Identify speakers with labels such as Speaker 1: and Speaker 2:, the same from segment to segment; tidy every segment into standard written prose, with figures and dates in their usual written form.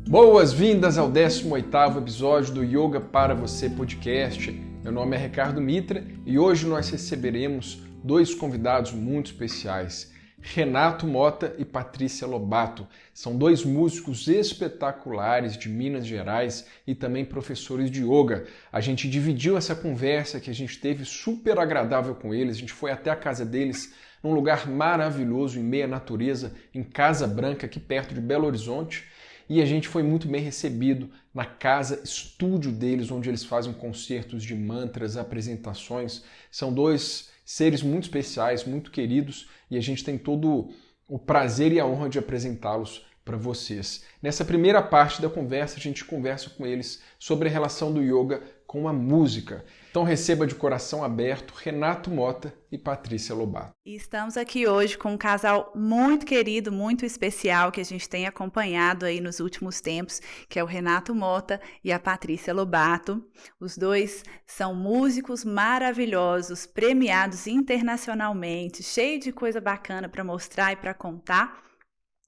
Speaker 1: Boas-vindas ao 18º episódio do Yoga para Você podcast. Meu nome é Ricardo Mitra e hoje nós receberemos dois convidados muito especiais, Renato Mota e Patrícia Lobato. São dois músicos espetaculares de Minas Gerais e também professores de yoga. A gente dividiu essa conversa que a gente teve super agradável com eles. A gente foi até a casa deles, num lugar maravilhoso, em meia natureza, em Casa Branca, aqui perto de Belo Horizonte. E a gente foi muito bem recebido na casa estúdio deles, onde eles fazem concertos de mantras, apresentações. São dois seres muito especiais, muito queridos, e a gente tem todo o prazer e a honra de apresentá-los para vocês. Nessa primeira parte da conversa, a gente conversa com eles sobre a relação do yoga com a música. Então receba de coração aberto Renato Mota e Patrícia Lobato.
Speaker 2: E estamos aqui hoje com um casal muito querido, muito especial, que a gente tem acompanhado aí nos últimos tempos, que é o Renato Mota e a Patrícia Lobato. Os dois são músicos maravilhosos, premiados internacionalmente, cheio de coisa bacana para mostrar e para contar.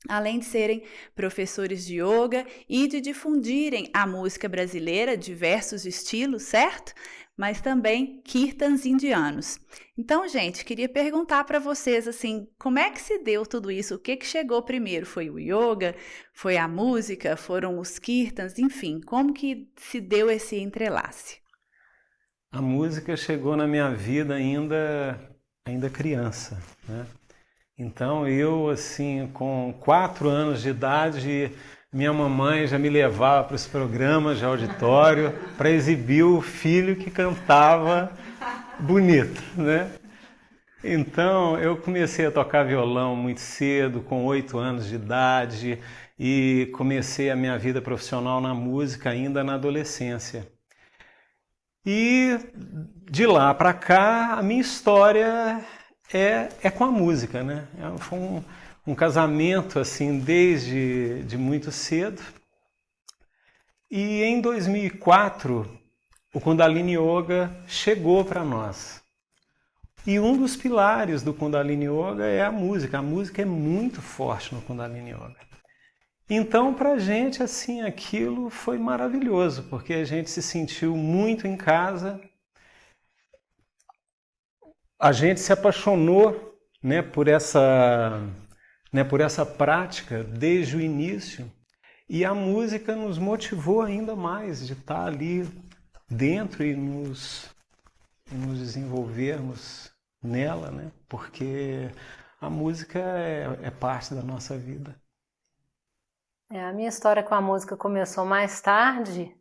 Speaker 2: Além de serem professores de yoga e de difundirem a música brasileira, diversos estilos, certo? Mas também kirtans indianos. Então, gente, queria perguntar para vocês, assim, como é que se deu tudo isso? O que chegou primeiro? Foi o yoga? Foi a música? Foram os kirtans? Enfim, como que se deu esse entrelace?
Speaker 3: A música chegou na minha vida ainda criança, né? Então eu, assim, com 4 anos de idade, minha mamãe já me levava para os programas de auditório para exibir o filho que cantava bonito, né? Então eu comecei a tocar violão muito cedo, com 8 anos de idade, e comecei a minha vida profissional na música ainda na adolescência. E de lá para cá, a minha história é com a música, né? Foi um casamento assim desde de muito cedo. E em 2004, o Kundalini Yoga chegou para nós. E um dos pilares do Kundalini Yoga é a música. A música é muito forte no Kundalini Yoga. Então, para a gente, assim, aquilo foi maravilhoso, porque a gente se sentiu muito em casa. A gente se apaixonou, né, por essa prática desde o início, e a música nos motivou ainda mais de estar ali dentro e nos desenvolvermos nela, né, porque a música é parte da nossa vida.
Speaker 4: A minha história com a música começou mais tarde,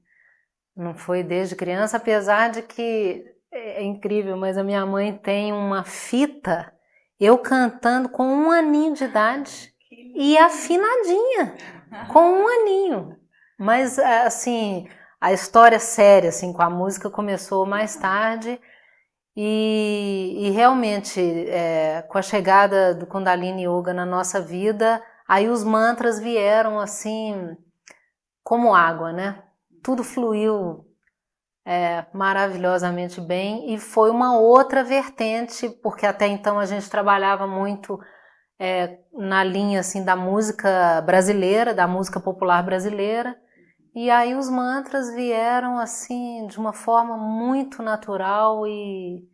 Speaker 4: não foi desde criança, apesar de que é incrível, mas a minha mãe tem uma fita, eu cantando com 1 aninho de idade e afinadinha, com 1 aninho. Mas, assim, a história séria, assim, com a música começou mais tarde e realmente, com a chegada do Kundalini Yoga na nossa vida, aí os mantras vieram, assim, como água, né? Tudo fluiu maravilhosamente bem, e foi uma outra vertente, porque até então a gente trabalhava muito na linha assim, da música brasileira, da música popular brasileira, e aí os mantras vieram assim de uma forma muito natural e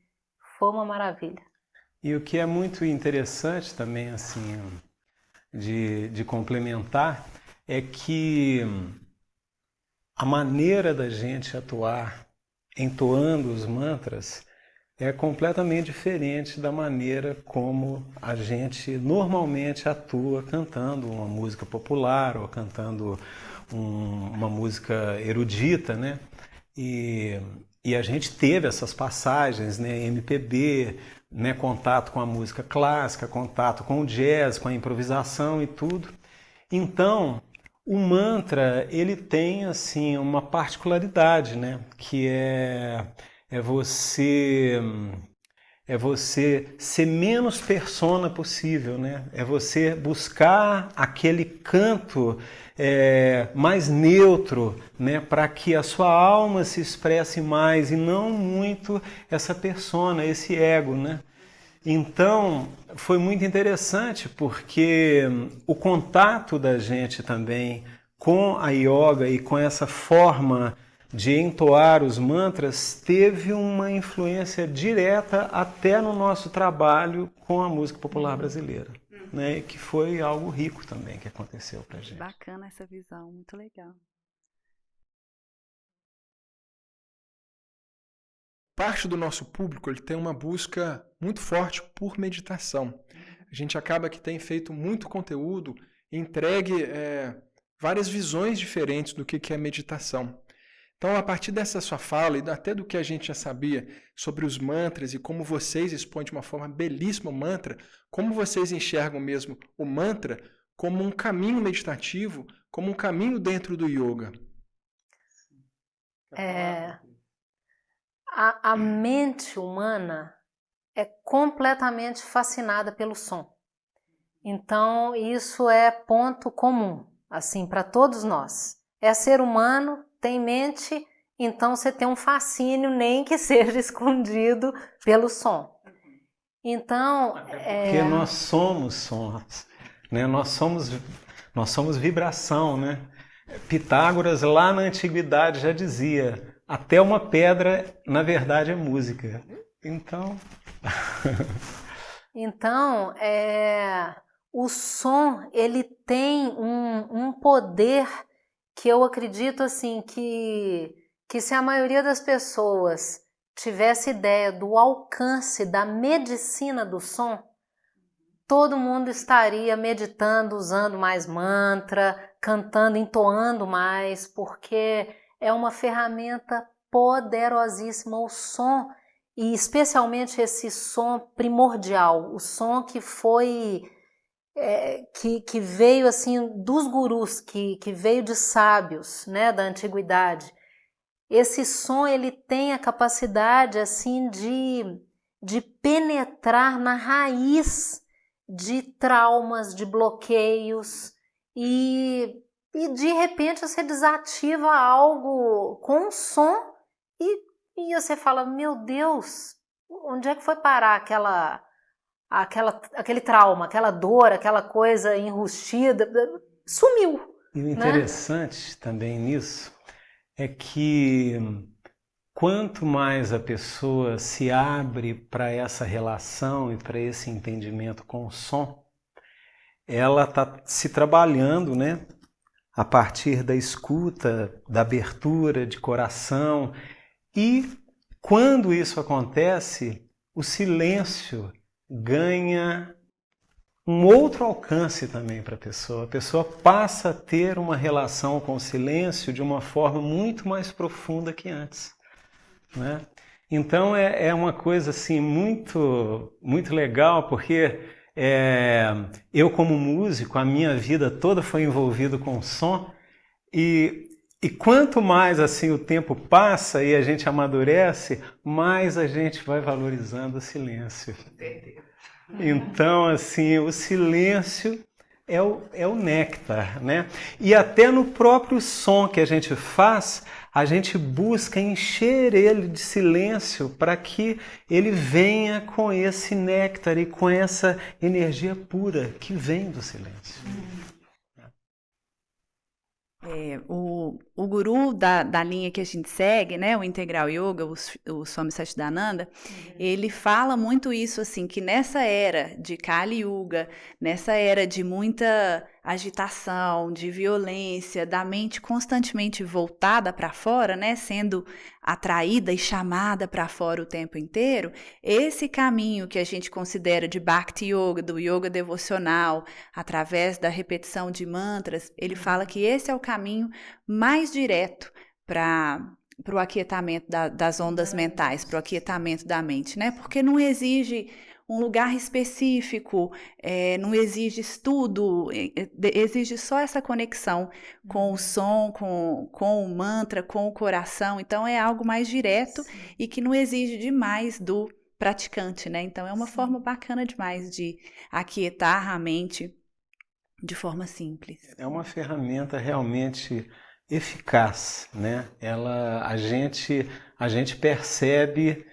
Speaker 4: foi uma maravilha.
Speaker 3: E o que é muito interessante também assim de complementar é que a maneira da gente atuar entoando os mantras é completamente diferente da maneira como a gente normalmente atua cantando uma música popular ou cantando uma música erudita, né? E a gente teve essas passagens, né? MPB, né? Contato com a música clássica, contato com o jazz, com a improvisação e tudo. Então, o mantra, ele tem assim uma particularidade, né? Que é você ser menos persona possível, né? É você buscar aquele canto mais neutro, né? Para que a sua alma se expresse mais e não muito essa persona, esse ego, né? Então, foi muito interessante porque o contato da gente também com a yoga e com essa forma de entoar os mantras, teve uma influência direta até no nosso trabalho com a música popular brasileira, né? Que foi algo rico também que aconteceu pra gente.
Speaker 2: Bacana essa visão, muito legal.
Speaker 1: Parte do nosso público ele tem uma busca muito forte por meditação. A gente acaba que tem feito muito conteúdo, entregue várias visões diferentes do que é meditação. Então, a partir dessa sua fala e até do que a gente já sabia sobre os mantras e como vocês expõem de uma forma belíssima o mantra, como vocês enxergam mesmo o mantra como um caminho meditativo, como um caminho dentro do yoga?
Speaker 4: A mente humana é completamente fascinada pelo som. Então, isso é ponto comum, assim, para todos nós. É ser humano, tem mente, então você tem um fascínio, nem que seja escondido pelo som. Então,
Speaker 3: porque nós somos sons, né? Nós somos vibração, né? Pitágoras lá na antiguidade já dizia: até uma pedra, na verdade, é música. Então,
Speaker 4: o som ele tem um poder que eu acredito assim que se a maioria das pessoas tivesse ideia do alcance da medicina do som, todo mundo estaria meditando, usando mais mantra, cantando, entoando mais, porque é uma ferramenta poderosíssima o som, e especialmente esse som primordial, o som que foi que veio assim dos gurus, que veio de sábios, né, da antiguidade. Esse som ele tem a capacidade assim de penetrar na raiz de traumas, de bloqueios, e de repente você desativa algo com um som e você fala: meu Deus, onde é que foi parar aquele trauma, aquela dor, aquela coisa enrustida? Sumiu.
Speaker 3: E o interessante também nisso é que quanto mais a pessoa se abre para essa relação e para esse entendimento com o som, ela está se trabalhando, né, a partir da escuta, da abertura de coração. E quando isso acontece, o silêncio ganha um outro alcance também para a pessoa. A pessoa passa a ter uma relação com o silêncio de uma forma muito mais profunda que antes, né? Então é uma coisa assim muito, muito legal, porque eu como músico, a minha vida toda foi envolvida com som, e quanto mais assim o tempo passa e a gente amadurece, mais a gente vai valorizando o silêncio. Então, assim, o silêncio é o néctar, né? E até no próprio som que a gente faz, a gente busca encher ele de silêncio para que ele venha com esse néctar e com essa energia pura que vem do silêncio.
Speaker 2: O guru da linha que a gente segue, né, o Integral Yoga, o Swami Satchidananda, ele fala muito isso, assim, que nessa era de Kali Yuga, nessa era de muita agitação, de violência, da mente constantemente voltada para fora, né, sendo atraída e chamada para fora o tempo inteiro, esse caminho que a gente considera de Bhakti Yoga, do yoga devocional, através da repetição de mantras, ele fala que esse é o caminho mais direto para o aquietamento das ondas mentais, para o aquietamento da mente, né? Porque não exige um lugar específico, não exige estudo, exige só essa conexão com o som, com o mantra, com o coração. Então é algo mais direto e que não exige demais do praticante, né? Então é uma forma bacana demais de aquietar a mente de forma simples.
Speaker 3: É uma ferramenta realmente eficaz, né? A gente percebe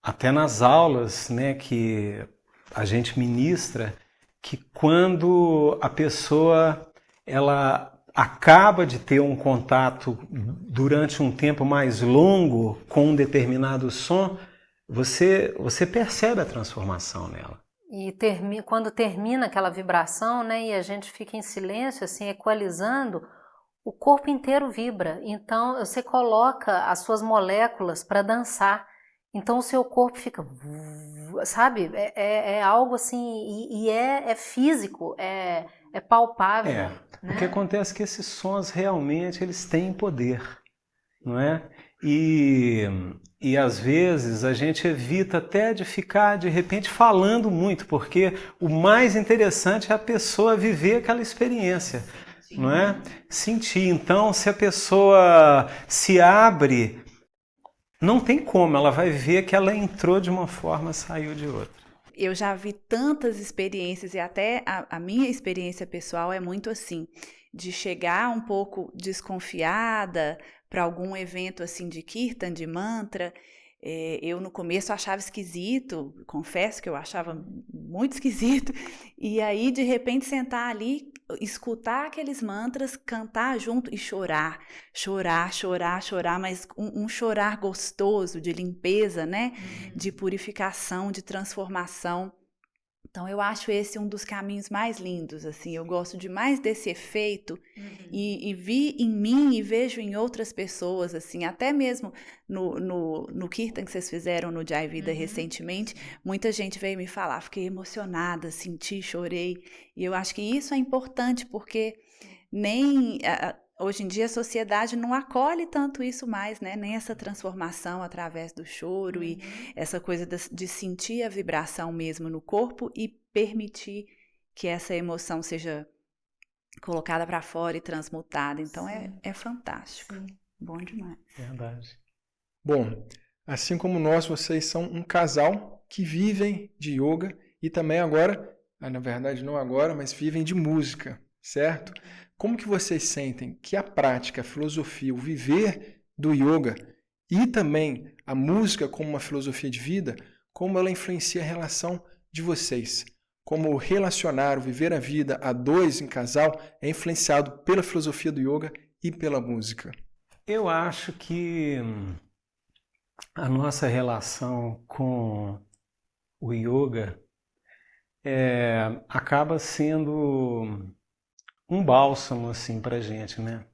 Speaker 3: até nas aulas, né, que a gente ministra, que quando a pessoa ela acaba de ter um contato durante um tempo mais longo com um determinado som, você percebe a transformação nela.
Speaker 4: E quando termina aquela vibração, né, e a gente fica em silêncio, assim, equalizando, o corpo inteiro vibra. Então, você coloca as suas moléculas para dançar. Então, o seu corpo fica, sabe? É algo assim, e é físico, é palpável.
Speaker 3: Né?
Speaker 4: O
Speaker 3: que acontece é que esses sons realmente eles têm poder, não é? E às vezes a gente evita até de ficar de repente falando muito, porque o mais interessante é a pessoa viver aquela experiência, não é? Sentir. Então, se a pessoa se abre, não tem como, ela vai ver que ela entrou de uma forma, saiu de outra.
Speaker 2: Eu já vi tantas experiências e até a minha experiência pessoal é muito assim, de chegar um pouco desconfiada para algum evento assim de kirtan, de mantra. Eu no começo achava esquisito, confesso que eu achava muito esquisito, e aí de repente sentar ali, escutar aqueles mantras, cantar junto e chorar, mas um chorar gostoso, de limpeza, né? De purificação, de transformação. Então, eu acho esse um dos caminhos mais lindos, assim, eu gosto demais desse efeito e vi em mim e vejo em outras pessoas, assim, até mesmo no Kirtan que vocês fizeram no Jai Vida recentemente, muita gente veio me falar, fiquei emocionada, senti, chorei, e eu acho que isso é importante porque hoje em dia a sociedade não acolhe tanto isso mais, né? Nem essa transformação através do choro e essa coisa de sentir a vibração mesmo no corpo e permitir que essa emoção seja colocada para fora e transmutada. Então é fantástico. Sim. Bom demais.
Speaker 3: Verdade.
Speaker 1: Bom, assim como nós, vocês são um casal que vivem de yoga e também agora, na verdade não agora, mas vivem de música, certo? Como que vocês sentem que a prática, a filosofia, o viver do yoga e também a música como uma filosofia de vida, como ela influencia a relação de vocês? Como relacionar, o viver a vida a dois em casal é influenciado pela filosofia do yoga e pela música?
Speaker 3: Eu acho que a nossa relação com o yoga acaba sendo um bálsamo assim para a gente, né?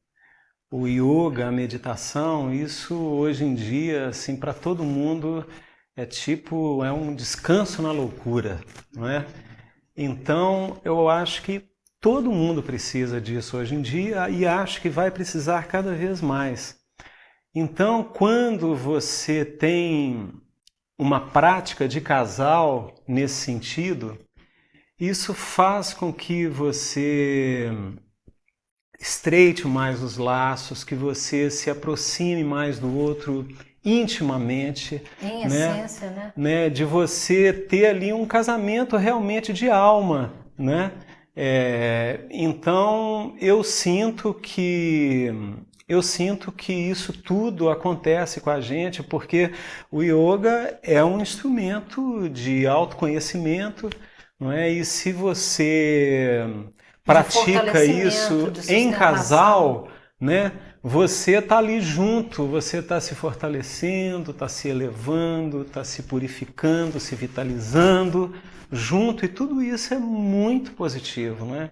Speaker 3: O yoga, a meditação, isso hoje em dia, assim, para todo mundo é um descanso na loucura, não é? Então, eu acho que todo mundo precisa disso hoje em dia e acho que vai precisar cada vez mais. Então, quando você tem uma prática de casal nesse sentido, isso faz com que você estreite mais os laços, que você se aproxime mais do outro intimamente.
Speaker 4: Em essência,
Speaker 3: né? De você ter ali um casamento realmente de alma, né? Então, eu sinto que isso tudo acontece com a gente porque o yoga é um instrumento de autoconhecimento, não é? E se você pratica isso em casal, né? Você está ali junto, você está se fortalecendo, está se elevando, está se purificando, se vitalizando junto, e tudo isso é muito positivo, né?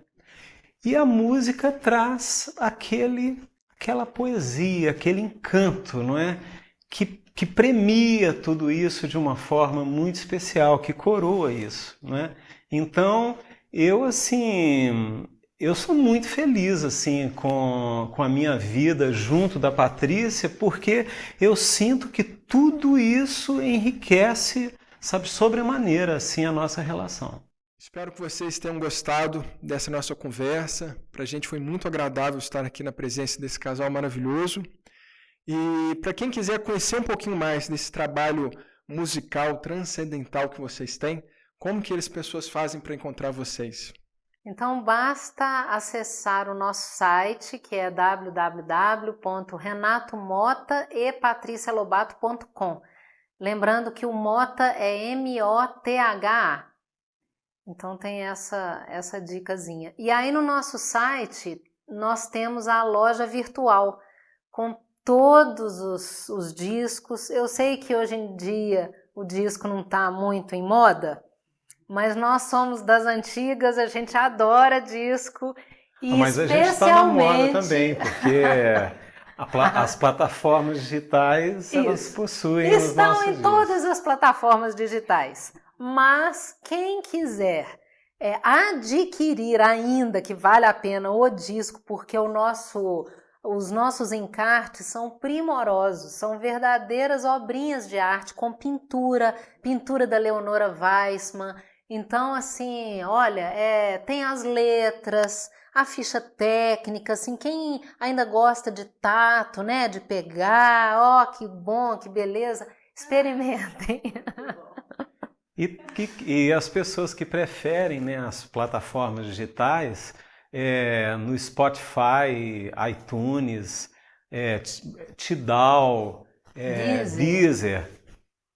Speaker 3: E a música traz aquela poesia, aquele encanto, não é? Que premia tudo isso de uma forma muito especial, que coroa isso, não é? Então, eu sou muito feliz assim com a minha vida junto da Patrícia, porque eu sinto que tudo isso enriquece, sabe, sobremaneira assim a nossa relação.
Speaker 1: Espero que vocês tenham gostado dessa nossa conversa. Para a gente foi muito agradável estar aqui na presença desse casal maravilhoso. E para quem quiser conhecer um pouquinho mais desse trabalho musical transcendental que vocês têm, como que as pessoas fazem para encontrar vocês?
Speaker 4: Então, basta acessar o nosso site, que é www.renatomotaepatricialobato.com. Lembrando que o Mota é M-O-T-H-A. Então tem essa dicasinha. E aí no nosso site nós temos a loja virtual com todos os discos. Eu sei que hoje em dia o disco não está muito em moda, mas nós somos das antigas, a gente adora disco. E
Speaker 3: mas a gente está na moda também, porque as plataformas digitais, elas possuem os
Speaker 4: estão
Speaker 3: nossos
Speaker 4: em todas as plataformas digitais. Mas quem quiser adquirir ainda, que vale a pena o disco, porque os nossos encartes são primorosos, são verdadeiras obrinhas de arte com pintura da Leonora Weissmann. Então, assim, olha, tem as letras, a ficha técnica, assim, quem ainda gosta de tato, né, de pegar, que bom, que beleza, experimentem.
Speaker 3: E as pessoas que preferem, né, as plataformas digitais, no Spotify, iTunes, Tidal, Deezer,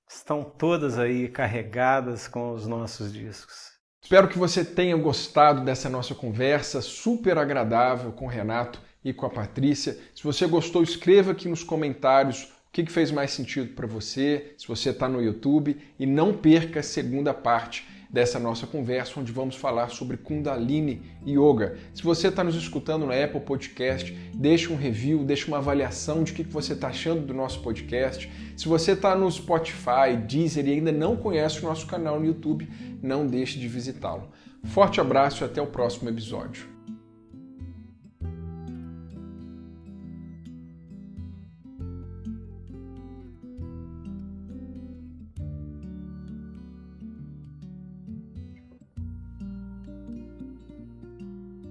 Speaker 3: estão todas aí carregadas com os nossos discos.
Speaker 1: Espero que você tenha gostado dessa nossa conversa super agradável com o Renato e com a Patrícia. Se você gostou, escreva aqui nos comentários o que fez mais sentido para você, se você está no YouTube, e não perca a segunda parte dessa nossa conversa, onde vamos falar sobre Kundalini Yoga. Se você está nos escutando no Apple Podcast, deixa um review, deixa uma avaliação de o que você está achando do nosso podcast. Se você está no Spotify, Deezer e ainda não conhece o nosso canal no YouTube, não deixe de visitá-lo. Forte abraço e até o próximo episódio.